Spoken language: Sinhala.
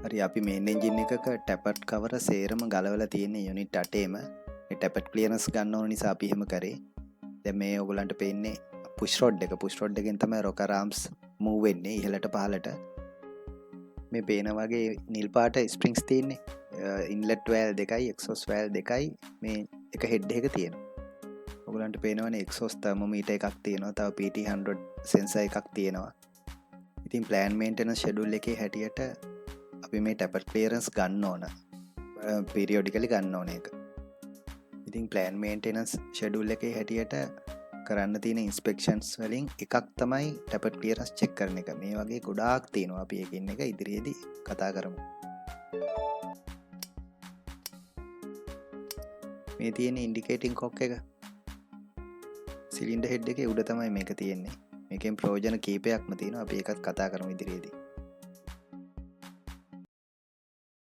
හරි අපි මේන් එන්ජින් එකක ටැපට් කවර සේරම ගලවලා තියෙන්නේ යුනිට් 8ෙම. මේ ටැපට් ක්ලියරන්ස් ගන්න ඕන නිසා අපි එහෙම කරේ. දැන් මේ ඔයගලන්ට පේන්නේ පුෂ් රොඩ් එක. පුෂ් රොඩ් එකෙන් තමයි රොකර් ආම්ස් මූව් වෙන්නේ ඉහළට පහළට. මේ පේන වගේ නිල් පාට ස්ප්‍රින්ග්ස් තියෙන්නේ. ඉන්ලට් වෑල් දෙකයි එක්සොස් වෑල් දෙකයි මේ එක හෙඩ් එක තියෙනවා. ඔයගලන්ට පේනවනේ එක්සොස් තර්මෝමීටර් එකක් තියෙනවා. තව PT100 සෙන්සර් එකක් තියෙනවා. ඉතින් ප්ලෑන් මේන්ටනන්ස් ෂෙඩියුල් එකේ හැටියට අපි මේ ටැපට් ක්ලියරන්ස් ගන්න ඕන. පීරියොඩිකලි ගන්න ඕන එක. ඉතින් ප්ලෑන් මේන්ටනන්ස් ෂෙඩියුල් එකේ හැටියට කරන්න තියෙන ඉන්ස්පෙක්ෂන්ස් වලින් එකක් තමයි ටැපට් ක්ලියරන්ස් චෙක් කරන එක. මේ වගේ ගොඩාක් තියෙනවා. අපි එකින් එක ඉදිරියේදී කතා කරමු. මේ තියෙන ඉන්ඩිකේටින් කොක් එක සිලින්ඩර් හෙඩ් එකේ උඩ තමයි මේක තියෙන්නේ. මේකෙන් ප්‍රයෝජන කීපයක්ම තියෙනවා. අපි ඒකත් කතා කරමු ඉදිරියේදී.